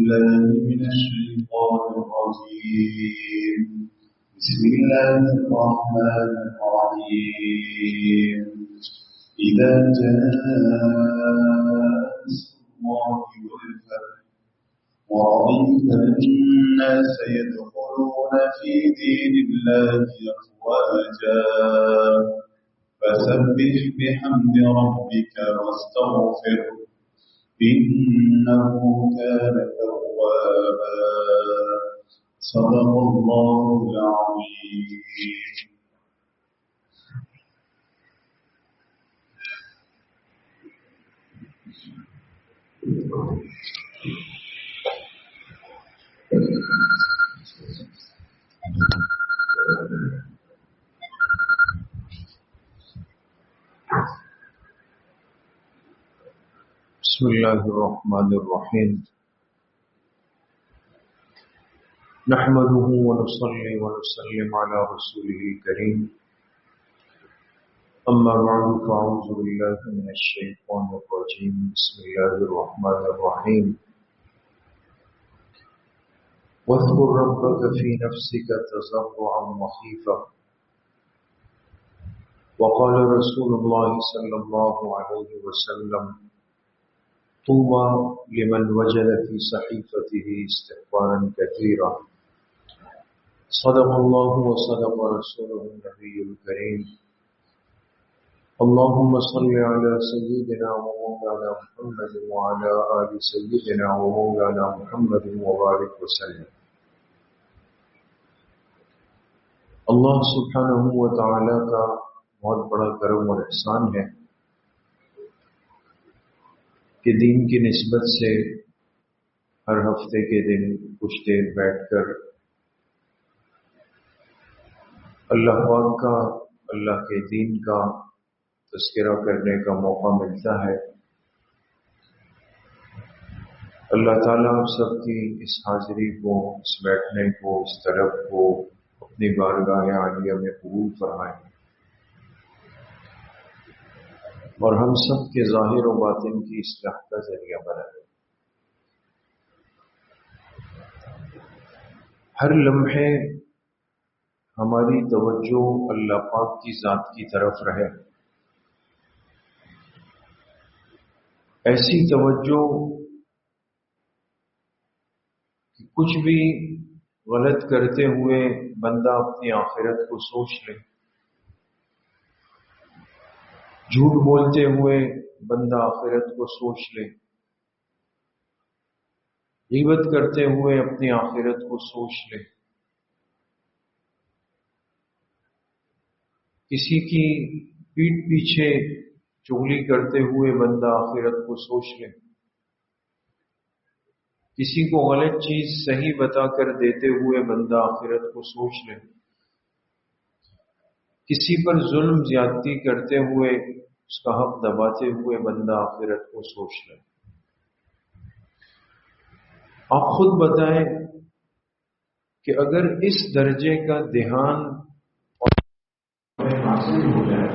بالله من الشيطان الرجيم. بسم الله الرحمن الرحيم. إذا جاء نصر الله والفتح ورأيت الناس يدخلون في دين الله أفواجا فسبح بحمد ربك واستغفره إنه كان توابا. صدق الله العظيم. بسم الله الرحمن الرحيم. نحمده ونصلي ونسلم على رسوله الكريم. أما بعد فأعوذ بالله من الشيطان الرجيم. بسم الله الرحمن الرحيم. واذكر ربك في نفسك تضرعا وخيفة. وقال رسول الله صلى الله عليه وسلم: طوبى لمن وجد في صحيفته استغفارا كثيرا. صدق الله وصدق رسوله النبي الكريم. اللهم صل على سيدنا ومولانا محمد وعلى آل سيدنا ومولانا محمد وبارك وسلم. اللہ سبحانہ و تعالی کا بہت بڑا کرم اور احسان ہے کہ دین کی نسبت سے ہر ہفتے کے دن کچھ دیر بیٹھ کر اللہ پاک کا، اللہ کے دین کا تذکرہ کرنے کا موقع ملتا ہے. اللہ تعالیٰ آپ سب کی اس حاضری کو، اس بیٹھنے کو، اس طلب کو اپنی بارگاہ عالیہ میں قبول فرمائیں اور ہم سب کے ظاہر و باطن کی اصلاح کا ذریعہ بنائیں. ہر لمحے ہماری توجہ اللہ پاک کی ذات کی طرف رہے. ایسی توجہ کہ کچھ بھی غلط کرتے ہوئے بندہ اپنی آخرت کو سوچ لے، جھوٹ بولتے ہوئے بندہ آخرت کو سوچ لے، غیبت کرتے ہوئے اپنی آخرت کو سوچ لے، کسی کی پیٹھ پیچھے چغلی کرتے ہوئے بندہ آخرت کو سوچ لے، کسی کو غلط چیز صحیح بتا کر دیتے ہوئے بندہ آخرت کو سوچ لے، کسی پر ظلم زیادتی کرتے ہوئے اس کا حق دباتے ہوئے بندہ آخرت کو سوچ لے. آپ خود بتائیں کہ اگر اس درجے کا دھیان حاصل ہو جائے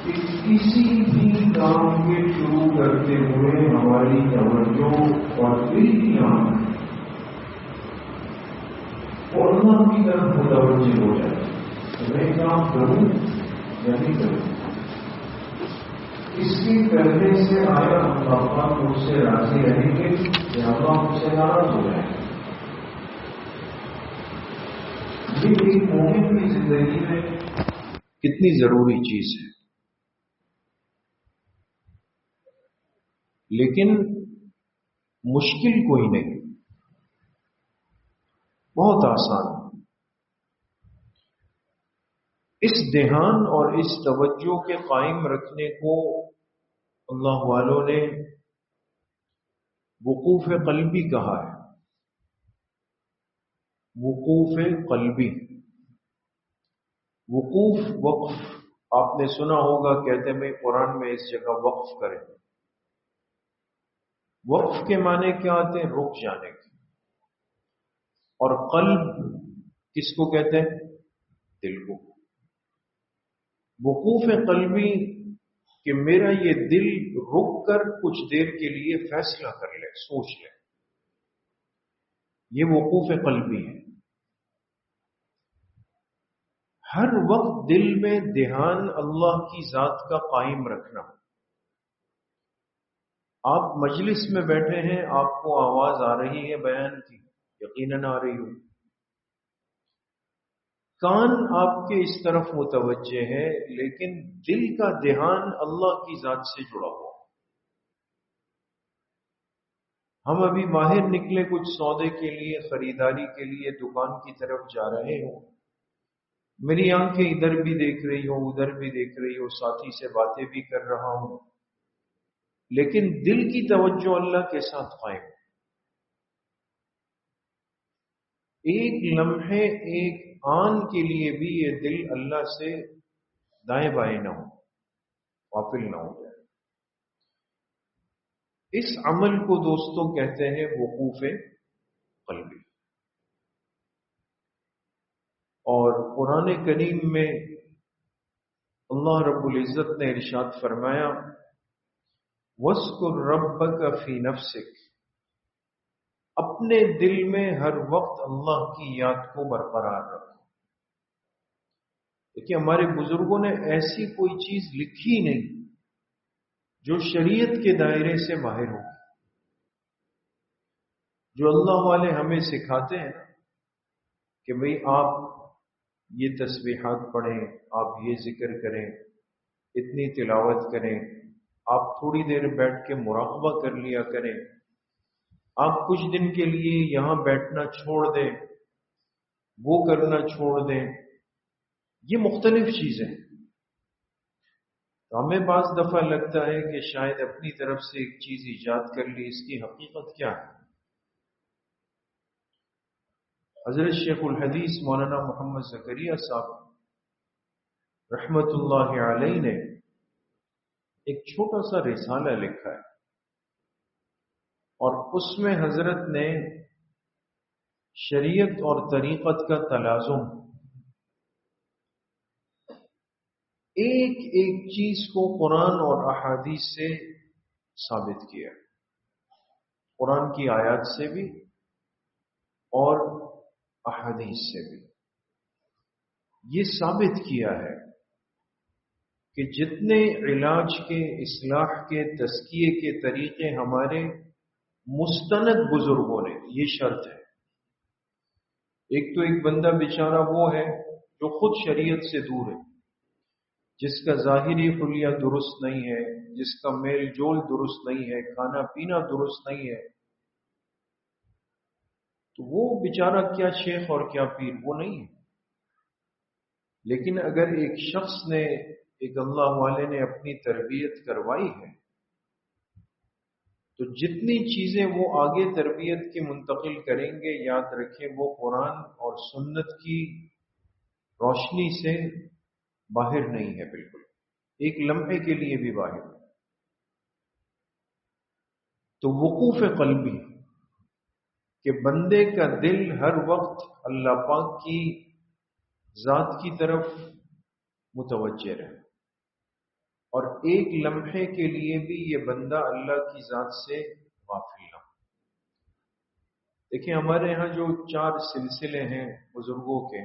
کہ کسی بھی کام کے شروع کرتے ہوئے ہماری توجہ اور دل کی آنکھ اور اللہ کی طرف متوجہ ہو جائے تو میں کام کروں یا نہیں کروں. اس کے کرنے سے آیا اللہ پاک مجھ سے راضی رہیں گے یا اللہ مجھ سے ناراض ہو جائے. یہ ایک مومن کی زندگی میں کتنی ضروری چیز ہے، لیکن مشکل کوئی نہیں، بہت آسان. اس دھیان اور اس توجہ کے قائم رکھنے کو اللہ والوں نے وقوف قلبی کہا ہے. وقوف قلبی، وقوف وقف. آپ نے سنا ہوگا کہتے میں قرآن میں اس جگہ وقف کریں. وقف کے معنی کیا آتے ہیں؟ رک جانے کے. اور قلب کس کو کہتے ہیں؟ دل کو. وقوف قلبی کہ میرا یہ دل رک کر کچھ دیر کے لیے فیصلہ کر لے، سوچ لے. یہ وقوف قلبی ہے. ہر وقت دل میں دھیان اللہ کی ذات کا قائم رکھنا. آپ مجلس میں بیٹھے ہیں، آپ کو آواز آ رہی ہے بیان کی، یقیناً آ رہی ہو. کان آپ کے اس طرف متوجہ ہے، لیکن دل کا دھیان اللہ کی ذات سے جڑا ہوا. ہم ابھی باہر نکلے کچھ سودے کے لیے، خریداری کے لیے دکان کی طرف جا رہے ہوں، میری آنکھیں ادھر بھی دیکھ رہی ہو، ادھر بھی دیکھ رہی ہو، ساتھی سے باتیں بھی کر رہا ہوں، لیکن دل کی توجہ اللہ کے ساتھ قائم. ایک لمحے، ایک آن کے لیے بھی یہ دل اللہ سے دائیں بائیں نہ ہو، غافل نہ ہو جائے. اس عمل کو دوستوں کہتے ہیں وقوف قلبی. اور قرآن کریم میں اللہ رب العزت نے ارشاد فرمایا وَاذْكُرْ رَبَّكَ فِي نَفْسِكَ، اپنے دل میں ہر وقت اللہ کی یاد کو برقرار رکھو. دیکھیے ہمارے بزرگوں نے ایسی کوئی چیز لکھی نہیں جو شریعت کے دائرے سے باہر ہو. جو اللہ والے ہمیں سکھاتے ہیں کہ بھئی آپ یہ تسبیحات پڑھیں، آپ یہ ذکر کریں، اتنی تلاوت کریں، آپ تھوڑی دیر بیٹھ کے مراقبہ کر لیا کریں، آپ کچھ دن کے لیے یہاں بیٹھنا چھوڑ دیں، وہ کرنا چھوڑ دیں. یہ مختلف چیزیں. تو ہمیں بعض دفعہ لگتا ہے کہ شاید اپنی طرف سے ایک چیز ایجاد کر لی، اس کی حقیقت کیا ہے؟ حضرت شیخ الحدیث مولانا محمد زکریا صاحب رحمت اللہ علیہ نے ایک چھوٹا سا رسالہ لکھا ہے، اور اس میں حضرت نے شریعت اور طریقت کا تلازم، ایک ایک چیز کو قرآن اور احادیث سے ثابت کیا، قرآن کی آیات سے بھی اور احادیث سے بھی. یہ ثابت کیا ہے کہ جتنے علاج کے، اصلاح کے، تزکیے کے طریقے ہمارے مستند بزرگوں نے، یہ شرط ہے. ایک تو ایک بندہ بیچارہ وہ ہے جو خود شریعت سے دور ہے، جس کا ظاہری خلیہ درست نہیں ہے، جس کا میل جول درست نہیں ہے، کھانا پینا درست نہیں ہے، تو وہ بیچارہ کیا شیخ اور کیا پیر، وہ نہیں ہے. لیکن اگر ایک شخص نے، ایک اللہ والے نے اپنی تربیت کروائی ہے، تو جتنی چیزیں وہ آگے تربیت کی منتقل کریں گے، یاد رکھیں وہ قرآن اور سنت کی روشنی سے باہر نہیں ہے، بالکل ایک لمحے کے لیے بھی باہر. تو وقوف قلبی کہ بندے کا دل ہر وقت اللہ پاک کی ذات کی طرف متوجہ رہے، اور ایک لمحے کے لیے بھی یہ بندہ اللہ کی ذات سے غافل نہ. دیکھیں ہمارے ہاں جو 4 سلسلے ہیں بزرگوں کے،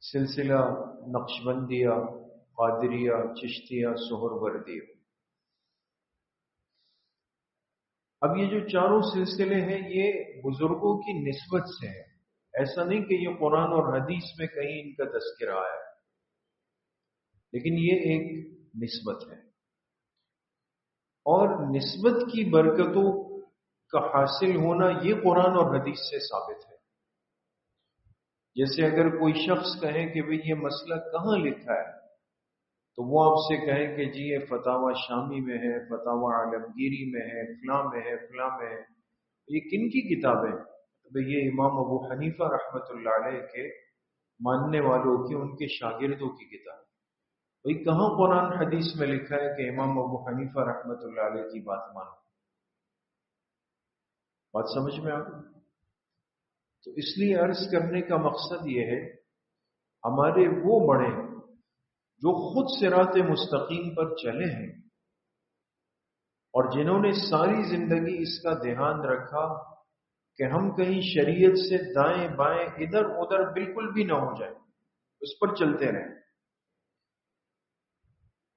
سلسلہ نقشبندیہ، قادریہ، چشتیہ، سہروردیہ. اب یہ جو چاروں سلسلے ہیں یہ بزرگوں کی نسبت سے ہیں، ایسا نہیں کہ یہ قرآن اور حدیث میں کہیں ان کا تذکرہ ہے، لیکن یہ ایک نسبت ہے. اور نسبت کی برکتوں کا حاصل ہونا یہ قرآن اور حدیث سے ثابت ہے. جیسے اگر کوئی شخص کہے کہ بھئی یہ مسئلہ کہاں لکھا ہے، تو وہ آپ سے کہیں کہ جی یہ فتاوی شامی میں ہے، فتاوی عالمگیری میں ہے، فلاں میں ہے، فلاں میں ہے. یہ کن کی کتابیں؟ بھئی یہ امام ابو حنیفہ رحمت اللہ علیہ کے ماننے والوں کی، ان کے شاگردوں کی کتاب. بھئی کہاں قرآن حدیث میں لکھا ہے کہ امام ابو حنیفہ رحمت اللہ علیہ کی بات مانو؟ بات سمجھ میں آ گئی؟ تو اس لیے عرض کرنے کا مقصد یہ ہے، ہمارے وہ بڑے جو خود صراط مستقیم پر چلے ہیں اور جنہوں نے ساری زندگی اس کا دھیان رکھا کہ ہم کہیں شریعت سے دائیں بائیں ادھر ادھر بالکل بھی نہ ہو جائیں، اس پر چلتے رہیں،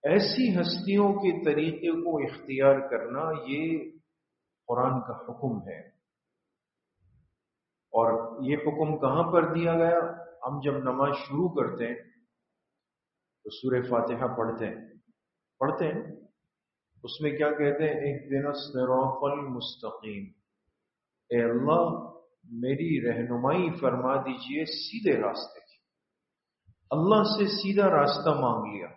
ایسی ہستیوں کے طریقے کو اختیار کرنا یہ قرآن کا حکم ہے۔ اور یہ حکم کہاں پر دیا گیا؟ ہم جب نماز شروع کرتے ہیں تو سورہ فاتحہ پڑھتے ہیں، اس میں کیا کہتے ہیں؟ اہدنا الصراط المستقیم، اے اللہ میری رہنمائی فرما دیجئے سیدھے راستے کی۔ اللہ سے سیدھا راستہ مانگ لیا۔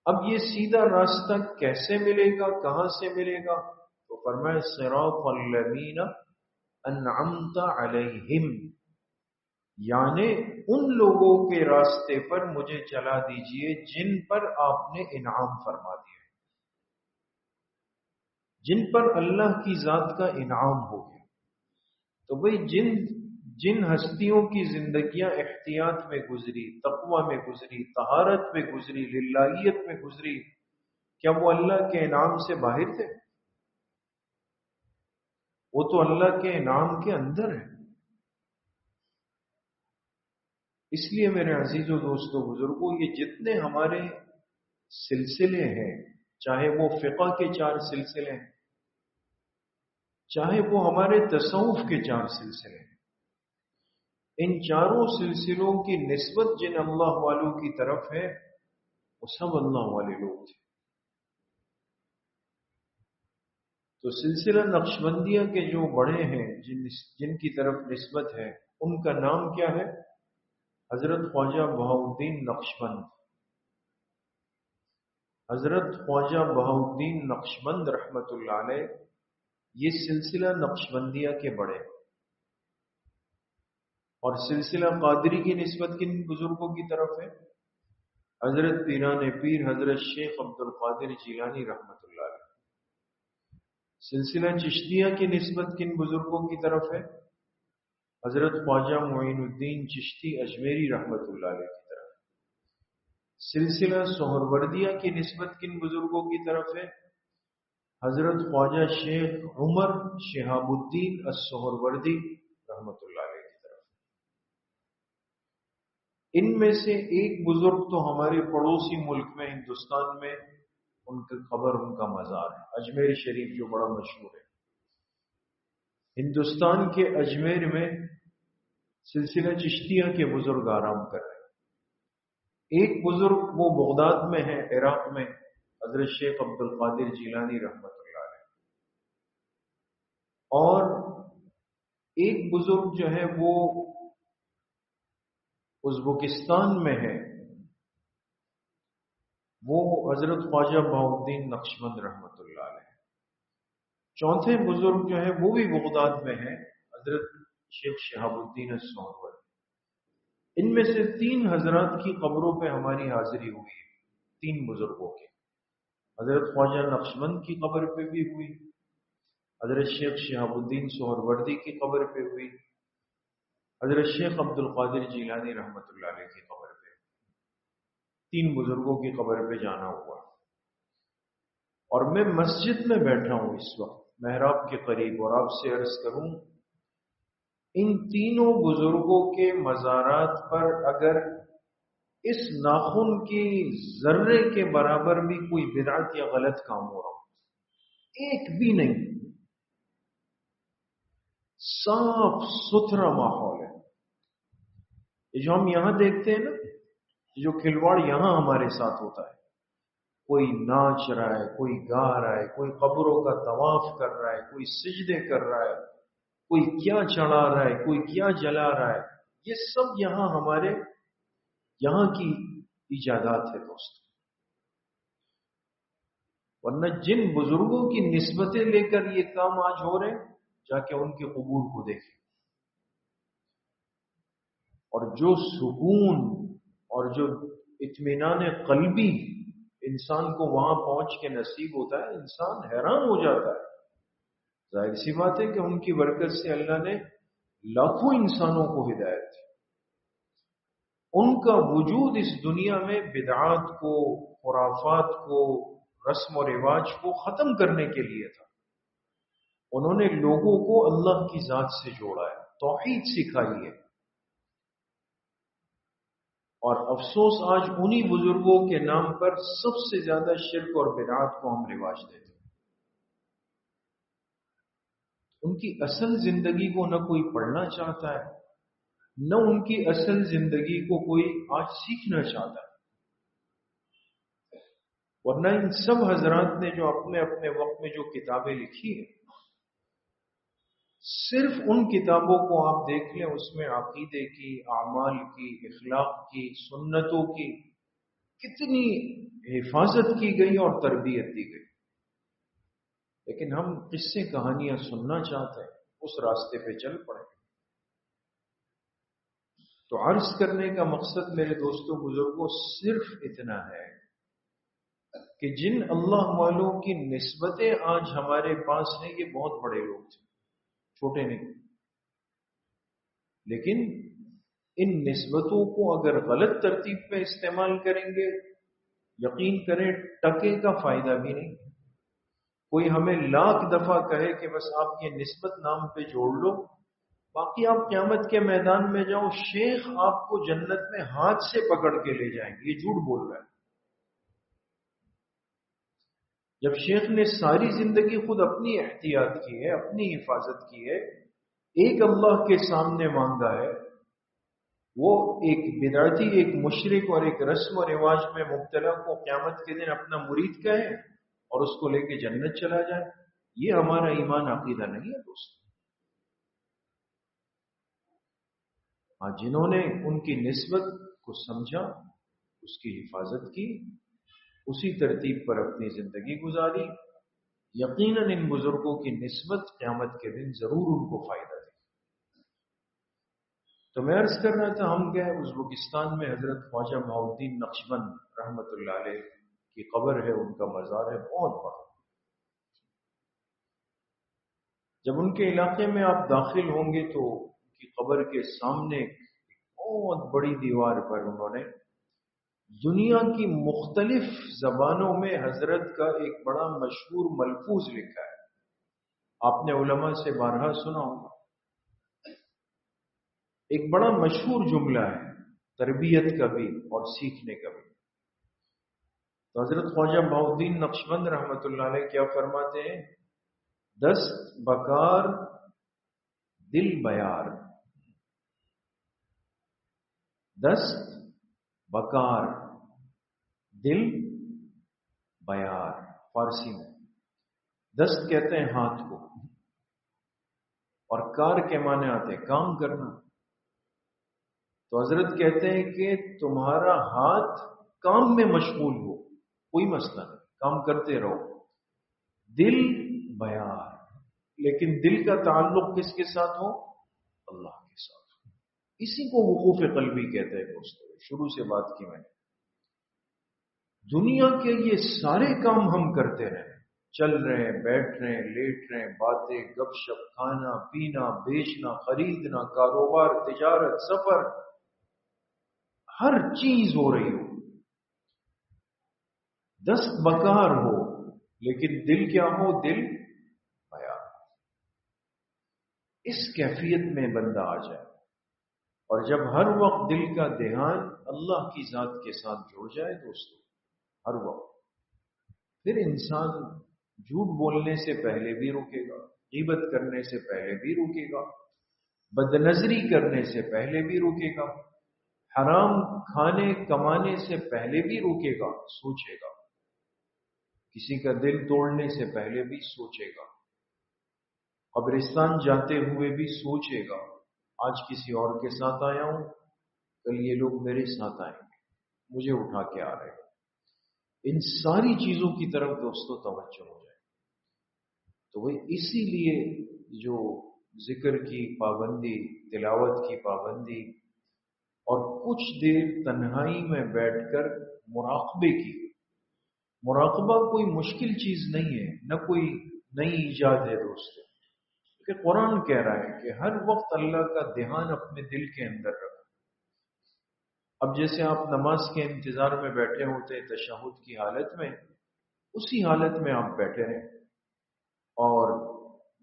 اب یہ سیدھا راستہ کیسے ملے گا، کہاں سے ملے گا؟ تو فرمایا صراط الذین انعمت علیہم، یعنی ان لوگوں کے راستے پر مجھے چلا دیجئے جن پر آپ نے انعام فرما دیا، جن پر اللہ کی ذات کا انعام ہو گیا۔ تو بھئی جن ہستیوں کی زندگیاں احتیاط میں گزری، تقوی میں گزری، طہارت میں گزری، للہیت میں گزری، کیا وہ اللہ کے انعام سے باہر تھے؟ وہ تو اللہ کے انعام کے اندر ہے۔ اس لیے میرے عزیزوں دوستوں بزرگوں، یہ جتنے ہمارے سلسلے ہیں، چاہے وہ فقہ کے 4 سلسلے ہیں، چاہے وہ ہمارے تصوف کے 4 سلسلے ہیں، ان چاروں سلسلوں کی نسبت جن اللہ والوں کی طرف ہے وہ سب اللہ والے لوگ تھے۔ تو سلسلہ نقشبندیہ کے جو بڑے ہیں جن کی طرف نسبت ہے، ان کا نام کیا ہے؟ حضرت خواجہ بہاؤالدین نقشبند۔ حضرت خواجہ بہاؤالدین نقشبند رحمت اللہ علیہ یہ سلسلہ نقشبندیہ کے بڑے۔ اور سلسلہ قادری کی نسبت کن بزرگوں کی طرف ہے؟ حضرت پیران پیر حضرت شیخ عبد القادر جیلانی رحمت اللہ علیہ۔ سلسلہ چشتیہ کی نسبت کن بزرگوں کی طرف ہے؟ حضرت خواجہ معین الدین چشتی اجمیری رحمت اللہ علیہ کی طرف۔ سلسلہ سہروردیہ کی نسبت کن بزرگوں کی طرف ہے؟ حضرت خواجہ شیخ عمر شہاب الدین السہروردی رحمت اللہ علیہ کی طرف۔ ان میں سے ایک بزرگ تو ہمارے پڑوسی ملک میں ہندوستان میں ان کی قبر، ان کا مزار ہے، اجمیر شریف جو بڑا مشہور ہے۔ ہندوستان کے اجمیر میں سلسلہ چشتیہ کے بزرگ آرام کر رہے ہیں۔ ایک بزرگ وہ بغداد میں ہے، عراق میں، حضرت شیخ عبد القادر جیلانی رحمت اللہ علیہ۔ اور ایک بزرگ جو ہے وہ ازبکستان میں ہے، وہ حضرت خواجہ بہاؤالدین نقشبند رحمت اللہ علیہ۔ چوتھے بزرگ جو ہے وہ بھی بغداد میں ہے، حضرت شیخ شہاب الدین السہروردی۔ ان میں سے 3 حضرات کی قبروں پہ ہماری حاضری ہوئی ہے، 3 بزرگوں کی۔ حضرت خواجہ نقشبند کی قبر پہ بھی ہوئی، حضرت شیخ شہاب الدین سہروردی کی قبر پہ ہوئی، حضرت شیخ عبد القادر جیلانی رحمت اللہ علیہ کی قبر پہ۔ 3 بزرگوں کی قبر پہ جانا ہوا۔ اور میں مسجد میں بیٹھا ہوں اس وقت محراب کے قریب، اور آپ سے عرض کروں ان تینوں بزرگوں کے مزارات پر اگر اس ناخن کی ذرے کے برابر بھی کوئی بدعت یا غلط کام ہو رہا ہو، ایک بھی نہیں، صاف ستھرا ماحول ہے۔ یہ جو ہم یہاں دیکھتے ہیں نا، جو کھلواڑ یہاں ہمارے ساتھ ہوتا ہے، کوئی ناچ رہا ہے، کوئی گا رہا ہے، کوئی قبروں کا طواف کر رہا ہے، کوئی سجدے کر رہا ہے، کوئی کیا چڑھا رہا ہے، کوئی کیا جلا رہا ہے، یہ سب یہاں ہمارے یہاں کی ایجادات ہے دوست۔ ورنہ جن بزرگوں کی نسبتیں لے کر یہ کام آج ہو رہے ہیں، جا کے ان کے قبور کو دیکھیں، اور جو سکون اور جو اطمینان قلبی انسان کو وہاں پہنچ کے نصیب ہوتا ہے، انسان حیران ہو جاتا ہے۔ ظاہر سی بات ہے کہ ان کی برکت سے اللہ نے لاکھوں انسانوں کو ہدایت دی۔ ان کا وجود اس دنیا میں بدعات کو، خرافات کو، رسم و رواج کو ختم کرنے کے لیے تھا۔ انہوں نے لوگوں کو اللہ کی ذات سے جوڑا ہے، توحید سکھائی ہے۔ اور افسوس آج انہی بزرگوں کے نام پر سب سے زیادہ شرک اور بدعات کو ہم رواج دیتے ہیں۔ ان کی اصل زندگی کو نہ کوئی پڑھنا چاہتا ہے، نہ ان کی اصل زندگی کو کوئی آج سیکھنا چاہتا ہے۔ ورنہ ان سب حضرات نے جو اپنے اپنے وقت میں جو کتابیں لکھی ہیں، صرف ان کتابوں کو آپ دیکھ لیں، اس میں عقیدے کی، اعمال کی، اخلاق کی، سنتوں کی کتنی حفاظت کی گئی اور تربیت دی گئی۔ لیکن ہم قصے کہانیاں سننا چاہتے ہیں، اس راستے پہ چل پڑے۔ تو عرض کرنے کا مقصد میرے دوستوں بزرگوں صرف اتنا ہے کہ جن اللہ والوں کی نسبتیں آج ہمارے پاس ہیں، یہ بہت بڑے لوگ تھے، چھوٹے نہیں۔ لیکن ان نسبتوں کو اگر غلط ترتیب پہ استعمال کریں گے، یقین کریں ٹکے کا فائدہ بھی نہیں۔ کوئی ہمیں لاکھ دفعہ کہے کہ بس آپ یہ نسبت نام پہ جوڑ لو، باقی آپ قیامت کے میدان میں جاؤ، شیخ آپ کو جنت میں ہاتھ سے پکڑ کے لے جائیں گے، یہ جھوٹ بول رہا ہے۔ جب شیخ نے ساری زندگی خود اپنی احتیاط کی ہے، اپنی حفاظت کی ہے، ایک اللہ کے سامنے مانگا ہے، وہ ایک بدعتی، ایک مشرک اور ایک رسم و رواج میں مبتلا کو قیامت کے دن اپنا مرید کہے اور اس کو لے کے جنت چلا جائے، یہ ہمارا ایمان عقیدہ نہیں ہے دوست۔ ہاں، جنہوں نے ان کی نسبت کو سمجھا، اس کی حفاظت کی، اسی ترتیب پر اپنی زندگی گزاری، یقیناً ان بزرگوں کی نسبت قیامت کے دن ضرور ان کو فائدہ دے۔ تو میں عرض کر رہا تھا، ہم گئے ازبکستان میں، حضرت خواجہ بہاؤالدین نقشبند رحمت اللہ علیہ کی قبر ہے، ان کا مزار ہے بہت بڑا۔ جب ان کے علاقے میں آپ داخل ہوں گے تو ان کی قبر کے سامنے بہت بڑی دیوار پر انہوں نے دنیا کی مختلف زبانوں میں حضرت کا ایک بڑا مشہور ملفوظ لکھا ہے۔ آپ نے علماء سے بارہا سنا ہوگا، ایک بڑا مشہور جملہ ہے، تربیت کا بھی اور سیکھنے کا بھی۔ تو حضرت خواجہ بہاؤالدین نقشبند رحمت اللہ علیہ کیا فرماتے ہیں؟ دست بکار دل بیار، دست بکار دل بیار۔ فارسی میں دست کہتے ہیں ہاتھ کو، اور کار کے معنی آتے ہیں کام کرنا۔ تو حضرت کہتے ہیں کہ تمہارا ہاتھ کام میں مشغول ہو، کوئی مسئلہ نہیں، کام کرتے رہو، دل بیار، لیکن دل کا تعلق کس کے ساتھ ہو؟ اللہ کے ساتھ۔ اسی کو وقوف قلبی کہتے ہیں دوستو، شروع سے بات کی میں نے۔ دنیا کے یہ سارے کام ہم کرتے رہے، چل رہے ہیں، بیٹھ رہے ہیں، لیٹ رہے ہیں، باتیں، گپ شپ، کھانا پینا، بیچنا، خریدنا، کاروبار، تجارت، سفر، ہر چیز ہو رہی ہو، دست بکار ہو، لیکن دل کیا ہو؟ دل بیار۔ اس کیفیت میں بندہ آ جائے، اور جب ہر وقت دل کا دھیان اللہ کی ذات کے ساتھ جڑ جائے دوستو، ہر وقت، پھر انسان جھوٹ بولنے سے پہلے بھی روکے گا، غیبت کرنے سے پہلے بھی روکے گا، بدنظری کرنے سے پہلے بھی روکے گا، حرام کھانے کمانے سے پہلے بھی روکے گا، سوچے گا، کسی کا دل توڑنے سے پہلے بھی سوچے گا، قبرستان جاتے ہوئے بھی سوچے گا، آج کسی اور کے ساتھ آیا ہوں، کل یہ لوگ میرے ساتھ آئیں گے، مجھے اٹھا کے آ رہے ہیں۔ ان ساری چیزوں کی طرف دوستوں توجہ ہو جائے۔ تو وہ اسی لیے جو ذکر کی پابندی، تلاوت کی پابندی، اور کچھ دیر تنہائی میں بیٹھ کر مراقبے کی۔ مراقبہ کوئی مشکل چیز نہیں ہے، نہ کوئی نئی ایجاد ہے دوستوں، کیونکہ قرآن کہہ رہا ہے کہ ہر وقت اللہ کا دھیان اپنے دل کے اندر رکھو۔ اب جیسے آپ نماز کے انتظار میں بیٹھے ہوتے ہیں تشہد کی حالت میں، اسی حالت میں آپ بیٹھے رہیں اور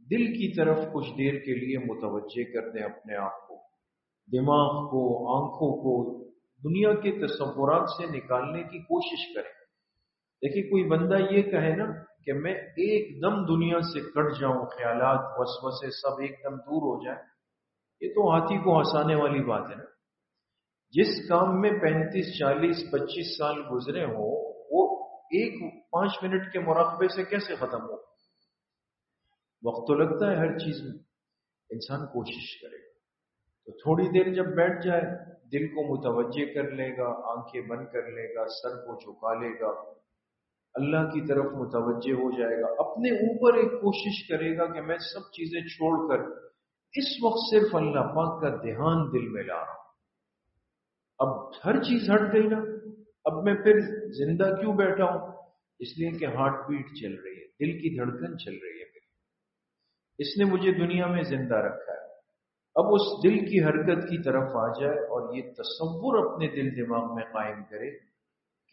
دل کی طرف کچھ دیر کے لیے متوجہ کر دیں اپنے آپ کو، دماغ کو، آنکھوں کو دنیا کے تصورات سے نکالنے کی کوشش کریں۔ دیکھیں کوئی بندہ یہ کہے نا کہ میں ایک دم دنیا سے کٹ جاؤں، خیالات وسوسے سب ایک دم دور ہو جائیں، یہ تو ہاتھی کو ہنسانے والی بات ہے نا۔ جس کام میں 35 40 25 سال گزرے ہوں وہ ایک 5 منٹ کے مراقبے سے کیسے ختم ہو؟ وقت تو لگتا ہے ہر چیز میں، انسان کوشش کرے تو تھوڑی دیر جب بیٹھ جائے دل کو متوجہ کر لے گا، آنکھیں بند کر لے گا، سر کو جھکا لے گا، اللہ کی طرف متوجہ ہو جائے گا، اپنے اوپر ایک کوشش کرے گا کہ میں سب چیزیں چھوڑ کر اس وقت صرف اللہ پاک کا دھیان دل میں لا رہا ہوں۔ اب ہر چیز ہٹ گئی نا، اب میں پھر زندہ کیوں بیٹھا ہوں؟ اس لیے کہ ہارٹ بیٹ چل رہی ہے، دل کی دھڑکن چل رہی ہے میری، اس نے مجھے دنیا میں زندہ رکھا ہے۔ اب اس دل کی حرکت کی طرف آ جائے اور یہ تصور اپنے دل دماغ میں قائم کرے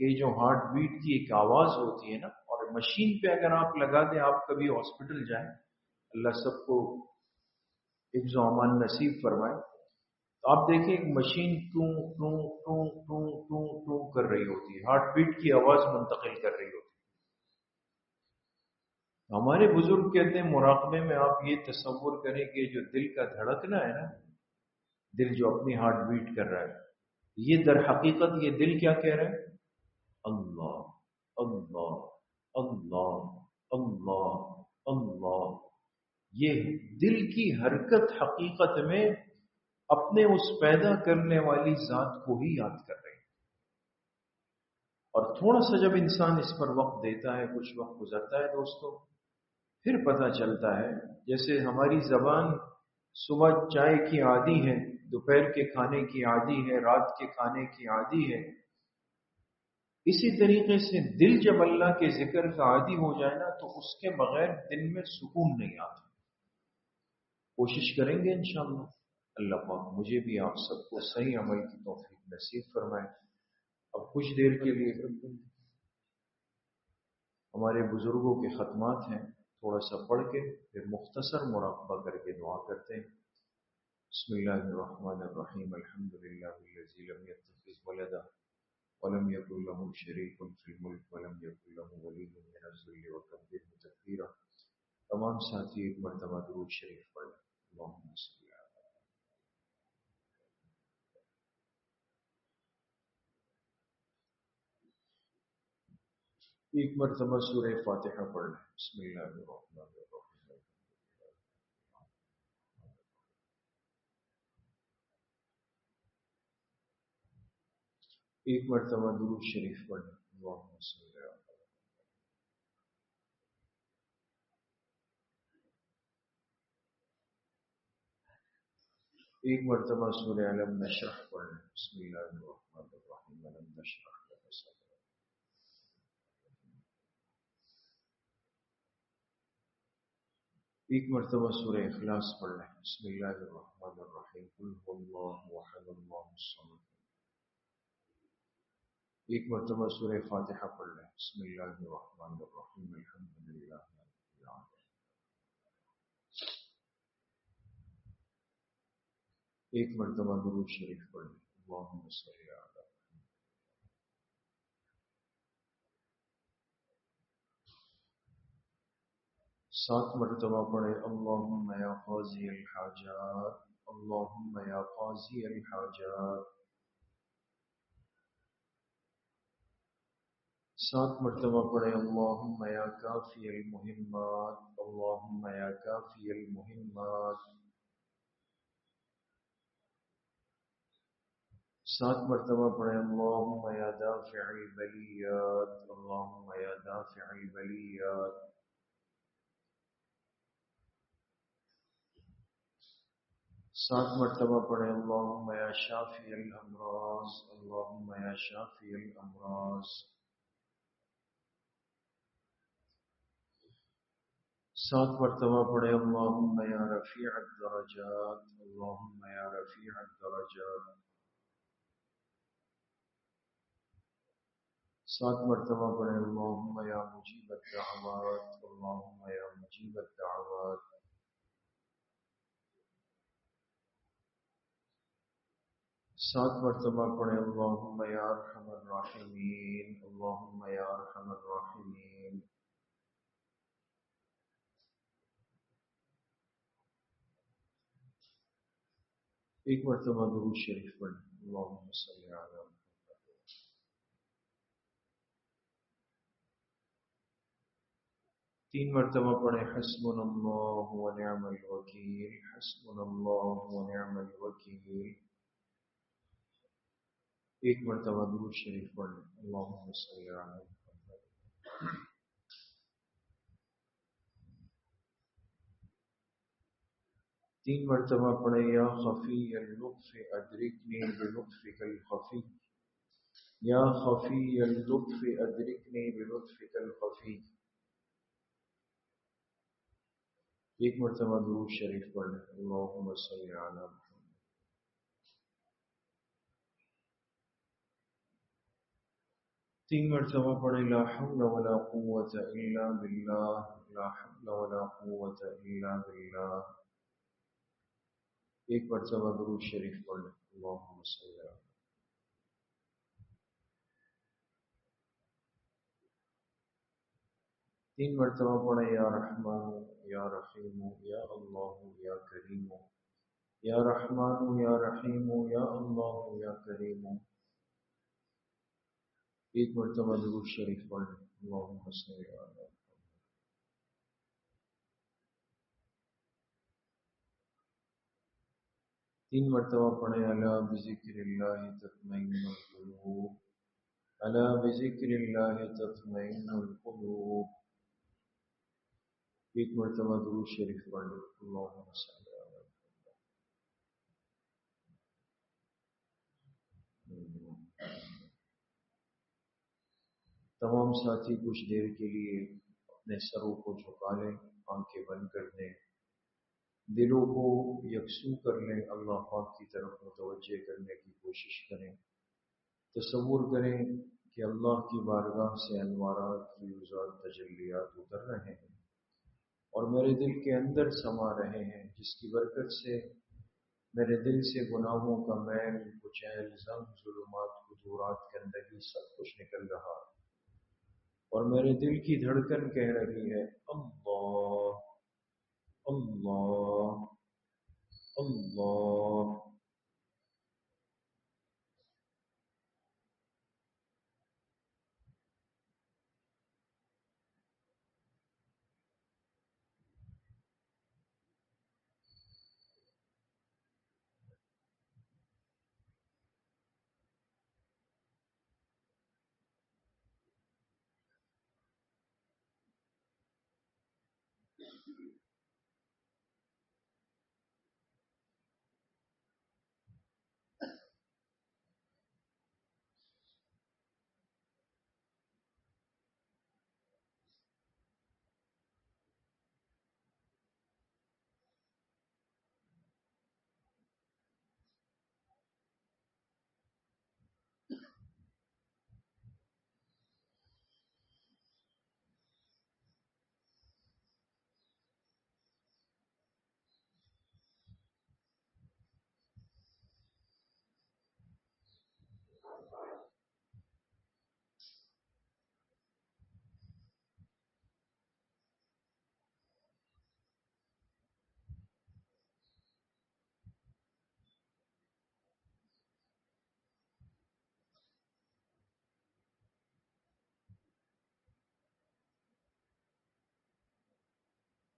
کہ جو ہارٹ بیٹ کی ایک آواز ہوتی ہے نا، اور مشین پہ اگر آپ لگا دیں، آپ کبھی ہاسپٹل جائیں، اللہ سب کو حفظ و امان نصیب فرمائے، تو آپ دیکھیں ایک مشین ٹوں ٹوں ٹوں ٹوں ٹوں ٹوں کر رہی ہوتی ہے، ہارٹ بیٹ کی آواز منتقل کر رہی ہوتی ہے۔ ہمارے بزرگ کہتے ہیں مراقبے میں آپ یہ تصور کریں کہ جو دل کا دھڑکنا ہے نا، دل جو اپنی ہارٹ بیٹ کر رہا ہے، یہ در حقیقت یہ دل کیا کہہ رہا ہے؟ اللہ اللہ اللہ اللہ اللہ۔ یہ دل کی حرکت حقیقت میں اپنے اس پیدا کرنے والی ذات کو ہی یاد کر رہے ہیں۔ اور تھوڑا سا جب انسان اس پر وقت دیتا ہے، کچھ وقت گزرتا ہے دوستو، پھر پتہ چلتا ہے جیسے ہماری زبان صبح چائے کی عادی ہے، دوپہر کے کھانے کی عادی ہے، رات کے کھانے کی عادی ہے، اسی طریقے سے دل جب اللہ کے ذکر کا عادی ہو جائے نا تو اس کے بغیر دل میں سکون نہیں آتا۔ کوشش کریں گے انشاءاللہ، اللہ پاک مجھے بھی آپ سب کو صحیح عمل کی توفیق نصیب فرمائے۔ اب کچھ دیر کے لیے ہمارے بزرگوں کے ختمات ہیں، تھوڑا سا پڑھ کے پھر مختصر مراقبہ کر کے دعا کرتے ہیں۔ بسم اللہ الرحمن الرحیم، الحمد للہ الذی لم یتخذ ولدا ولم یکن له شریک فی الملک ولم یکن له ولی من الذل وکبرہ تکبیرا۔ تمام ساتھی ایک مرتبہ درود شریف پڑھ لیں۔ اللہم صلی اللہ۔ ایک مرتبہ سورہ فاتحہ پڑھ لیں۔ بسم اللہ الرحمن الرحیم۔ ایک مرتبہ درود شریف پڑھ لیں۔ اللہم صلی اللہ۔ ایک مرتبہ سورہ علم نشرح پڑھ لیں۔ بسم اللہ الرحمن الرحیم، علم نشرح لک صدرک۔ ایک مرتبہ سورہ اخلاص پڑھ لیں۔ بسم اللہ الرحمن الرحیم، قل هو اللہ احد اللہ الصمد۔ ایک مرتبہ سورہ فاتحہ پڑھ لیں۔ بسم اللہ الرحمن الرحیم، الحمد للہ رب العالمین۔ ایک مرتبہ درود شریف پڑھ لیں۔ اللہم صلی علی۔ سات مرتبہ پڑھے اللہم یا قاضی الحاجات، اللہم یا قاضی الحاجات۔ سات مرتبہ پڑھے اللہم یا کافی المہمات، اللہم یا کافی المہمات۔ سات مرتبہ پڑھے اللہم یا دافع البلیات، اللہم یا دافع البلیات۔ سات مرتبہ پڑھے اللہم یا شافی الامراض، اللہم یا شافی الامراض۔ سات مرتبہ پڑھے اللہم یا رفیع الدرجات، اللہم یا رفیع الدرجات۔ 7 مرتبہ پڑھیں اللہم یا مجیب الدعوات، اللہم یا مجیب الدعوات۔ 7 مرتبہ پڑھیں اللہم یا ارحم الراحمین، اللہم یا ارحم الراحمین۔ ایک مرتبہ درود شریف پڑھیں اللہم صلی علی محمد۔ 3 مرتبہ پڑھیں حسبنا اللہ و نعم الوکیل، حسبنا اللہ و نعم الوکیل۔ ایک مرتبہ درود شریف پڑھیں اللہم صلی علی محمد۔ 3 مرتبہ پڑھیں یا خفی اللطف ادرکنی بلطفک الخفی، یا خفی اللطف ادرکنی بلطفک الخفی۔ ایک مرتبہ درود شریف پڑھیں اللہم صلی علی محمد۔ 3 مرتبہ پڑھیں لا حول ولا قوة الا باللہ، لا حول ولا قوة الا باللہ۔ ایک مرتبہ درود شریف پڑھیں اللہم صلی علی محمد۔ 3 مرتبہ پڑھیں یا رحمان یا رحیم یا اللہ یا کریم، یا رحمان یا رحیم یا اللہ یا کریم۔ ایک مرتبہ درود شریف پڑھیں اللہم صلی علی محمد۔ 3 مرتبہ پڑھیں الا بذکر اللہ تطمئن القلوب، الا بذکر اللہ تطمئن القلوب۔ ایک مرتبہ درود شریف پڑھ لیں اللہم صلی علی محمد۔ تمام ساتھی کچھ دیر کے لیے اپنے سروں کو جھکا لیں، آنکھیں بند کر دیں، دلوں کو یکسو کر لیں، اللہ پاک کی طرف متوجہ کرنے کی کوشش کریں۔ تصور کریں کہ اللہ کی بارگاہ سے انوارات، فیوزات، تجلیات اتر رہے ہیں اور میرے دل کے اندر سما رہے ہیں، جس کی برکت سے میرے دل سے گناہوں کا میل، کچیل، زنگ، ظلمات، خطورات، گندگی سب کچھ نکل رہا اور میرے دل کی دھڑکن کہہ رہی ہے اللہ اللہ اللہ۔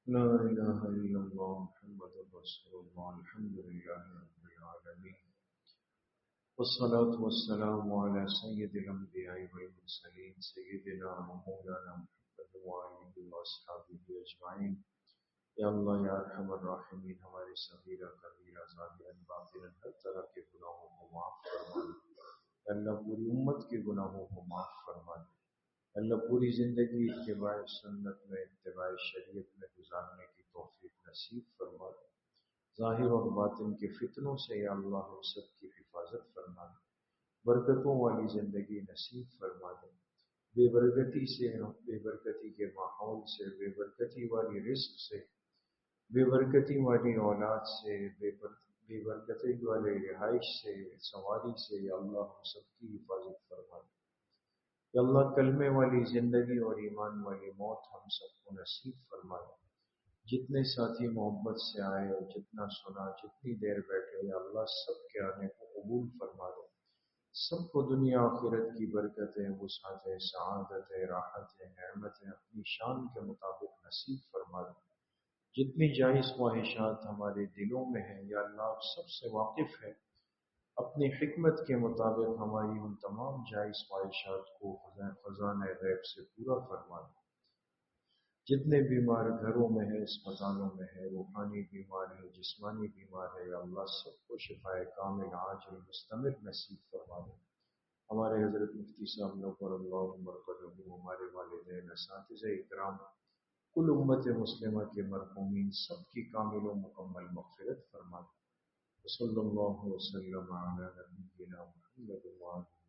لا الہ الا اللہ محمد رسول اللہ، الحمد للہ رب العالمین، والصلاة والسلام على سید الانبیاء والمرسلین سیدنا مولانا محمد وآلہ واصحابہ اجمعین۔ یا اللہ یا ارحم الراحمین، ہمارے صغیرہ کبیرہ ظاہرا باطنا ہر طرح کے گناہوں کو معاف فرما دے۔ اللہ پوری امت کے گناہوں کو معاف فرما دے۔ اللہ پوری زندگی اتباع سنت میں، اتباع شریعت میں گزارنے کی توفیق نصیب فرما دے۔ ظاہر اور باطن کے فتنوں سے یا اللہ ہم سب کی حفاظت فرما دے۔ برکتوں والی زندگی نصیب فرما دے۔ بے برکتی سے، بے برکتی کے ماحول سے، بے برکتی والی رزق سے، بے برکتی والی اولاد سے، بے برکتی والے رہائش سے، سواری سے، یا اللہ ہم سب کی حفاظت فرما دے۔ یا اللہ کلمے والی زندگی اور ایمان والی موت ہم سب کو نصیب فرما دے۔ جتنے ساتھی محبت سے آئے اور جتنا سنا، جتنی دیر بیٹھے، یا اللہ سب کے آنے کو قبول فرما دے۔ سب کو دنیا آخرت کی برکتیں، وسعتیں، سعادتیں، راحتیں، نعمتیں اپنی شان کے مطابق نصیب فرما دے۔ جتنی جائز خواہشات ہمارے دلوں میں ہیں یا اللہ آپ سب سے واقف ہے، اپنی حکمت کے مطابق ہماری ان تمام جائز خواہشات کو خزانہ غیب سے پورا فرما دے۔ جتنے بیمار گھروں میں ہیں، اسپتالوں میں ہیں، روحانی بیمار ہے، جسمانی بیمار ہے، یا اللہ سب کو شفائے کامل عاجل مستمر نصیب فرما دے۔ ہمارے حضرت مفتی صاحب نور اللہ مرقدہ، ہمارے والدین، اساتذہ اکرام، کل امت مسلمہ کے مرحومین سب کی کامل و مکمل مغفرت فرما دے۔ صلی اللہ وسلم علی نبینا محمد وعلی